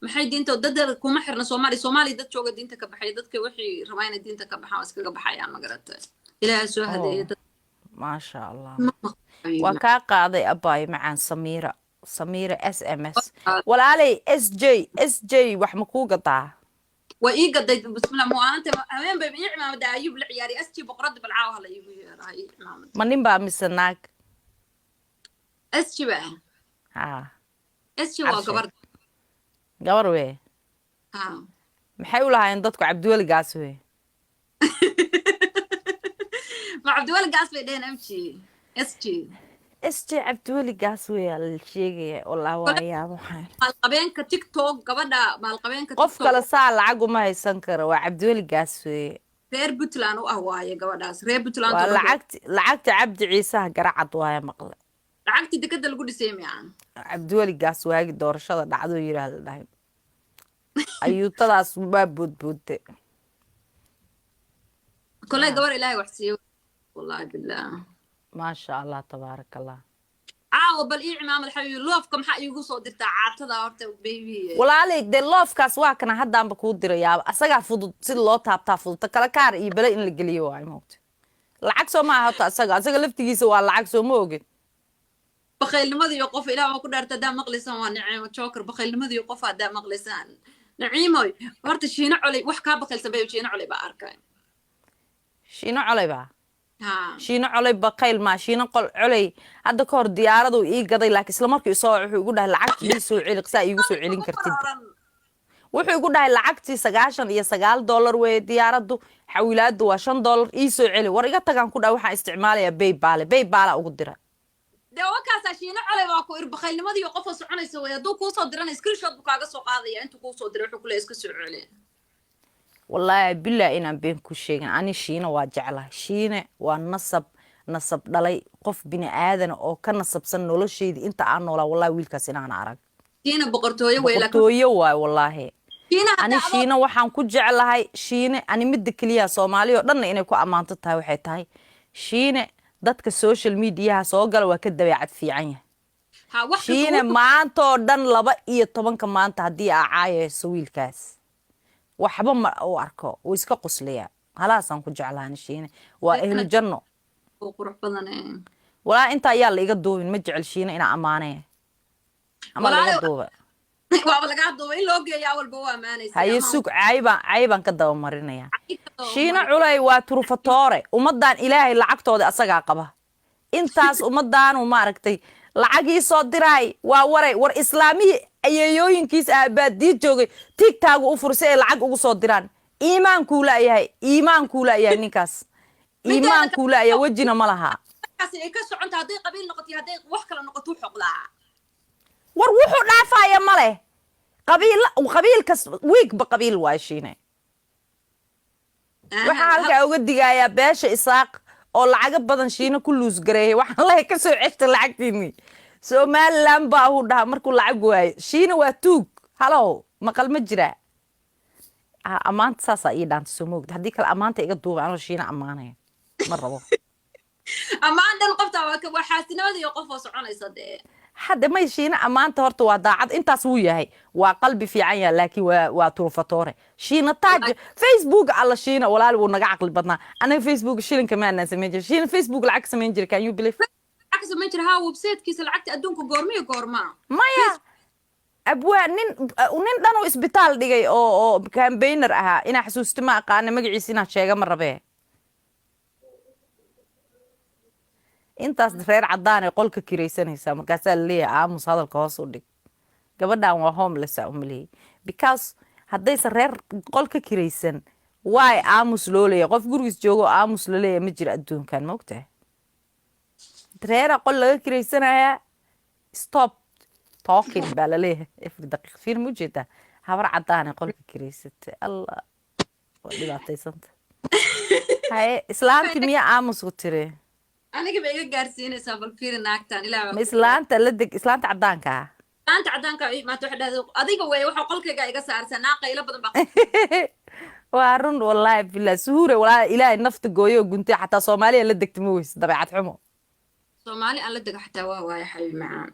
maxay diinta dad kuma xirna Soomaali dad jooga diinta ka baxay dadka wixii rabayna diinta ka baxaan iskaga baxayaan ma garatay ilaahay soo hadeeyay dad ما شاء الله وكاقاضي أباي مع سميرة SMS ولا علي SJ وحمكو قطع وإيه قد بسم الله مو أنت أمين بيبيع ما بدي أجيب العياري أسجي بقرد بالعاو هلا يبي راهي إمام منين بقى مسناك أسجي بقى أسجي وقبر قبر وين محاولة هاي ندتكو عبدولي قاسوي مع عبدولي قاسوي دين أمشي SJ عبدولي قاسوي الشيء والله ويا محال مالقبين كتيك توك قبدا مالقبين كتيك توك قف كلا ساعة لعقو ما يسنكر وعبدولي قاسوي reer Puntland u ah waaye gabadhaas reer Puntland lacagta cabdi ciisaha garacad waaye maqle lacagti dekada lagu dhisay miyaa cabdiweli gaas waagi doorashada dhacdo yiraahdo dhahay ayuutadaas waa boodboodte kolay gabar ilaahay wax siiyo wallahi billah ma sha Allah tabarakallah bal ii imaam alxabiib loofka maxaa iigu soo dirtaa caatada horta baby walaalay de loofkaas waa kana haddaanba kuu dirayaa asagaa fudud si loo taabtaa fudud kala kaar iyo bale in la geliyo waa moogta lacag soo ma ahata asaga laftigiisa waa lacag soo ma ogid bakhaylnimadii qof ilaahay ma ku dhaarta daa maqlaysan waa Naciimo Joker bakhaylnimadii qof daa maqlaysan Naciimo horta shiina culay wax ka bakhaylsan bay shiina culay baa arkay shiina culay baa shiina culay bakayl ma shiina qol culay hadda ka hor diyaaradu ii gaday laakiin isla markii soo wuxuu igu dhahay lacagtii soo celiqsaa iigu soo celin kartid wuxuu igu dhahay lacagtii $99 way diyaaradu xawilaadu waa $5 ii soo celi war iga tagaan ku dhahay waxaan isticmaalayaa PayPal ugu dira dawakaas shiina culay waa ku bakhaylnimadii qof oo soconaysa way haduu ku soo diran screenshot bu kaaga soo qaadaya intuu ku soo diray wuxuu kula iska soo celin والله بالله إنا بين كل شيء أنا شينا واجعله شينا ونصب دلي قف بني آذن أو كنصب سن ولا شيء أنت عنه ولا والله ويل كسينا أنا عرق شينا بقرتوية ويلك بقرتوية والله أنا شينا وحن كجعله هاي شينا أنا مد كليا صومالي ودنا إني كو أمانة تاي وحيتاي شينا ضدك السوشيال ميديا سوقل وكده بيعد في عينه شينا ما أنت دن لبا طبعا كمان أنت هدي عاية سويل كاس waxba ma u arko oo iska qosliya halaasan ku jeclaan shiina waa ehlu janno oo qurux badan walaa inta ayaa la iga duubin ma jecel shiina ina amaanay ama la iga duuba waa laga duuba in loo geeyo walba waa amaanaysa haye sug cayban ka daba marinaya shiina culay waa turfatoore ummadan ilaahay lacagtooda asaga qaba intaas ummadan ma aragtay lacagii soo diray waa war islaami ayayooyinkiis aabadii joogay TikTok u fursay lacag ugu soo diraan iimaan kuula yahay ninkaas iimaan kuula ayaa wajina ma laha kaas ay ka soconta haday qabiil noqotay haday wax kala noqoto xoqlaa war wuxuu dhaafaya ma leh qabiilkas week ba qabiil waashiinay waxa halka uga digayaa beesha isaaq oo lacag badan shiina ku luus gareeyay waxaan la ka soo ceshta lacagtiini Somaliland baa uu dhaha markuu lacag waayo shiina waa tuug halo maqal ma jira amaanta saasa ii dhaanta soo moogd haddii kale amaanta iga duuba anoo shiina amaanaya ma rabo amaan dhan qofta waa xaasinimada iyo qof oo soconaysa dee hadda may shiina amaanta horta waa daacad intaas wuu yahay waa qalbi fiican yahay laakiin waa turfatoore shiina taaj Facebook alla shiina walaal wuu naga aqli badnaa anaga Facebook shilinka ma aanan sameyn jirin shiina Facebook lacag sameyn jiray can you believe عكس ما يجري ها وبسيت كيس العكت أدونكو قورما مايا أبوه نين دانو إسبيتال ديجي أو كان بينر أها إنا حسوست ما قانا مجلسينا شيء مرة به أنت أصدفير عضاني قولك كريسني سام كسل لي عاموس هذا القواص ودي قبل ده وهم لسه أملي because هذا يصير قولك كريسن واي عاموس لولي قف جورجس جوجو عاموس لولي مجرى أدون كان موقته ترى أقول لك كريسنا stop talking بالله في دقيقة في الموجودة هبر عطاني أقول لك كريست الله ودي بعطي سنت هاي إسلام تمية عاموس قتري أنا كبيرة جارسين سافر فير ناكتان لا إسلام تلدك إسلام تعدانك أنت عدانك ما تحد هذا أديك ويا وحقولك جاي قصار سناقة إلى بدن بقى وارون والله بالله سهورة ولا إلى النفط جويو قنتي حتى صوماليا لدك تمويس طبيعة حمو Soomaali aan la dega xataa waa waay xay macaan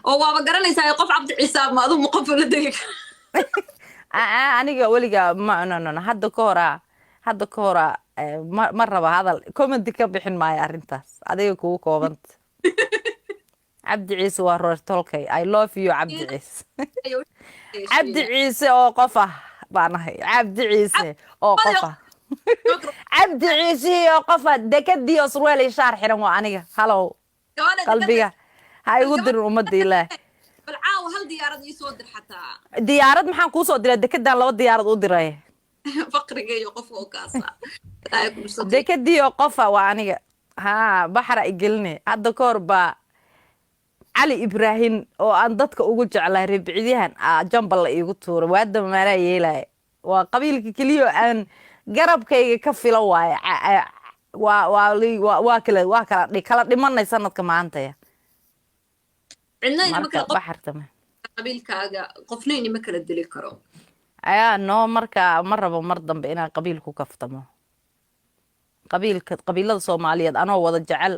oo waaba garanaysaa qof Cabdi Ciise ma adu muqafil la degi aniga weliga ma no hadda ka hora ma raba hadal comment ka bixin maayo arrintaas adiga kugu koobanta cabdi ciise waa roor tolkay I love you cabdi ciise cabdi ciise oo qof ah baan ahay cabdi ciise oo qof ah cabdi ciise oo qof ah dekadii oo surweel iyo shaar xiran waa aniga halow qalbiga ha igu dirin ummadda ilaah bal caawa hal diyaarad ii soo dir xataa diyaarad maxaan kuu soo diray dekedaan 2 diyaarad u diray faqriga iyo qofka oo kaasa dekadii oo qofa waa aniga ha baxra igeline hadda ka hor baa cali ibraahim oo aan dadka ugu jeclaa ribciyahan jambal la iigu tuuray waada maala yeelay waa qabiilka kaliya aan garabkayga ka filo waay waa kala dhimanay sanadka maanta cidna marka baxartama qabiilkaaga qofna inima kala dili karo ayaa noo marka ma rabo mar dambe inaan qabiil ku kaftamo qabiilada Soomaaliyeed anoo wada jecel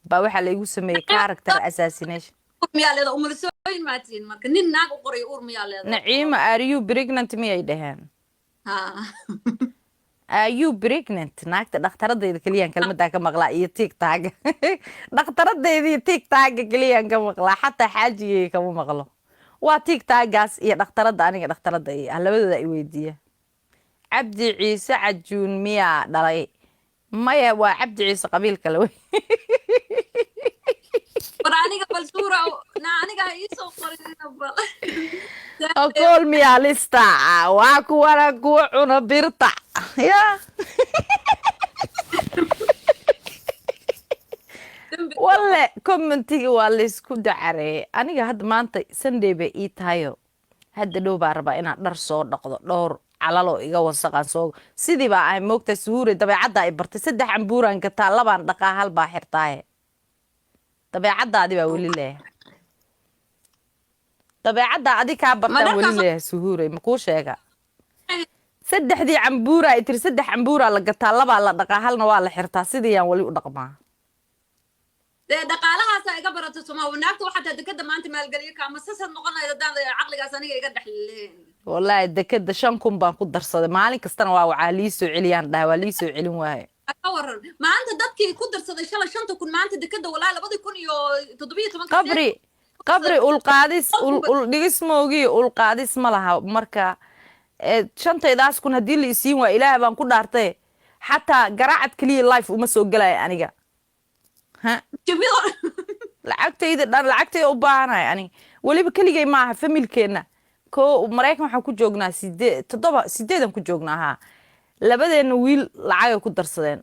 baa waxa la igu sameeyay character assassination miyaa leedahay umulisooyin maatiin marka nin naag u qoray uur miyaa leedahay Naciima are you pregnant miyay dhahaan ha are you pregnant naagta dhakhtaradayda kaliya kelmadda ka maqlaa iyo TikTok dhakhtaradayda iyo TikTok kaliya ka maqlaa xataa xaajigay kama maqlo waa TikTok-gaas iyo dhakhtaradda aniga dhakhtaradda labadooda ay weydiiya cabdi ciise cajuun miyaa dhalay maya waa cabdi ciise qabiil kale wey war aniga bal suura aniga ii soo qorin bal أقول ميا لستا واكو وانا كو عنا بيرتا يا والله كومنتي والله اسكو دعري أنا هاد ما أنت سندي بقي تايو هاد دو باربا إنا درسو نقض دور على لو إيجا وسقان سوق سيدي بقى موقت سهوري تبع عدا إبرت سدح عمبورا إنك طالبان دقاها الباحر تاي تبع عدا دي بقولي له dabeecadda adi kaa bartaan weli leeyahay suhuuray makuu sheega 3 cambuura ay tir 3 cambuura la gataa 2 la dhaqaa halna waa la xirtaa sidii aan wali u dhaqmaa dhaqaalahaas ay iga barato Soomaa wanaagta waxa dekada maanta maalgaliyo ka masasad noqonayda daan aqligaas aniga iga dhaxleen wallahi dekada 5,000 baan ku darsaday maalin kastana waa wacaalii soo celiyaan dhahay waa lii soo celin waaye waran maanta dadkii ku darsaday 5,000 maanta dekada wallahi 2017 qabri ulqaadis dhigis moogi ulqaadis ma laha marka shantaydaas kun hadii la isiin waa ilaahay baan ku dhaartay xataa garaacad kaliya life uma soo galay aniga ha lacagtayda u baahanay ani waliba kaligay maaha familkeena ko Mareykan waxaan ku joognaa 8 ku joognaa ha labadeena wiil lacag ku darsadeen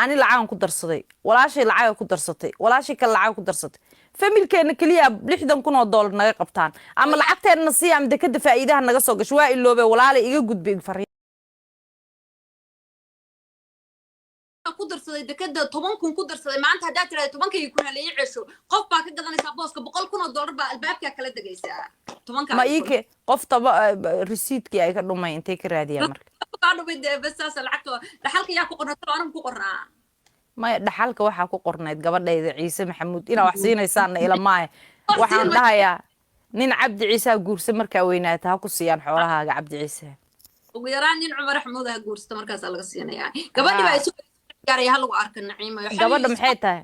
ani lacag ku darsaday walaashay lacag ku darsatay walaashay kale lacag ku darsatay familkeena kaliya $60,000 naga qabtaan ama lacagteena si am dekada faa'iidaha naga soo gasho waa iloobe walaalay iga gudbay fariin ku darsaday dekada 10,000 ku darsaday maanta hadaa tiraahdo 10,000 kun la ii cesho qof baa ka gadanaysa booska $100,000 baa albaabka kala dagaysaa 10,000 ma iike qof taba receipt-ki ay ka dhumay intay ka raadiyaan marka qaado bid bas lacagto dhaxalka yaa ku qornaa anam ku qornaa ma dhaxalka waxa ku qornayd gabadhayda Ciise Maxamuud ina wax siinaysan ila maay waxaan dhahayaa nin Cabdi Ciise guursa marka weynaata ha ku siiyaan xoolahaaga Cabdi Ciise ugu yaraan nin Cumar Axmed ha guursta markaas laga siinayaa gabadhi baa isu gaaray hal ugu arkan Naciimo gabadha maxay tahay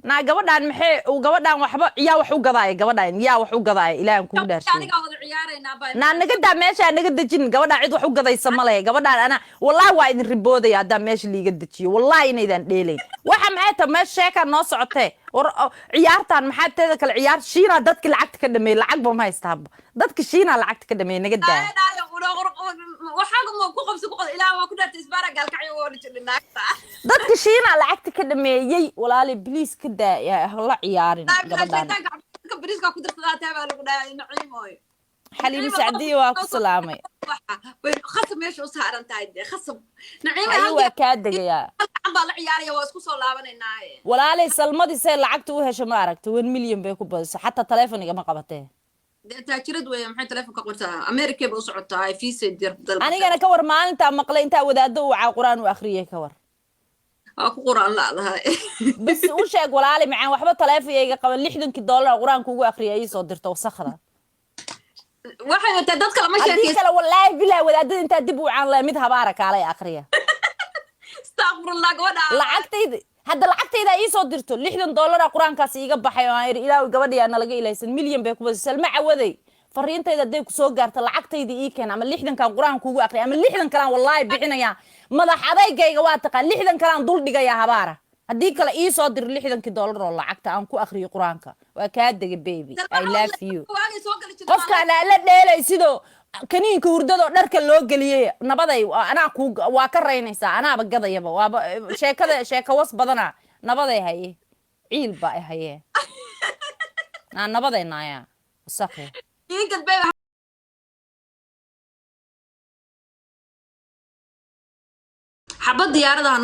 na gabadhan maxay gabadhan waxba yaa wax u gadaay gabadhan yaa wax u gadaay ilaahan kugu dhaarshay aniga wada ciyaaraynaa baa na naga daa meesha naga dajin gabadhan cid wax u gadaysa ma leh gabadhan ana wallahi waa idin riboodaya hadaa meesha liiga dajiyo wallahi inaydan dheelayn waxa maxay tahay meesha sheeka noo socotay ciyaartan maxay tahay kale ciyaar shiina dadka lacagta ka dhameey lacag ba ma haystaa dadka shiina lacagta ka dhameey naga daa waxaaga ma ku qabsi ku qod ilaa waa ku dhaartay isbaara gaalkacyo oo dhinaagta dadka shiina lacagta ka dhameeyay walaali please ka daa la ciyaarin gabadhan ka bariiska ku darsadaa taaba lagu dhaay Naciimo حليم سعدية واكو سلامي خصم ماشي وسهران تايد خصم نعيم ايوه كادق يا عم بالعيارية واسكو سو لابنيناي ولا لي سلمدي سي لعقت وهش ما aragto 1 milyan bay ku badisay حتى تليفونيga ma qabatay taajirad way maxay telefoonka qortaa America bay u socotaa fiisa dir dal anigana ka war maalinta maqlay inta wadaado waxa quraan u akhriyay ka war ku quraan la lahay bas u sheeg walaali macaan waxba telefoonayga qaban $60 quraan kugu akhriyay soo dirto wasakhda waxay wataa dadka lama haddii sheekaysto kale wallaahi bilaa wadaadada intaa dib u caan laha mid habaara kaalay akhriya astaghfirullah gabadha lacagtayda hadda lacagtayda ii soo dirto $60 quraankaas iiga baxay oo aan yiri ilaahay gabadhiya nalaga ilaysan milyan bay ku basal ma cawaday fariintayda haday ku soo gaarto lacagtayda ii keen ama 60kan quraan kuugu aqri ama 60 kalaan wallaahi bixinaya madax adaygayga waa taqaan 60 kalaan dul dhigaya habaara haddii kale ii soo dir $60 oo lacagta aan ku aqriyo quraanka waa kaa degay baby I love you qofkaan la dheelay sidoo kaniinka hurdado dharka loo galiyay nabaday anaa ku waa ka reynaysaa anaaba gadayaba waaba sheeka was badana nabaday haye ciil baa haye aan nabaday naaya wasaqe xabad diyaaradaha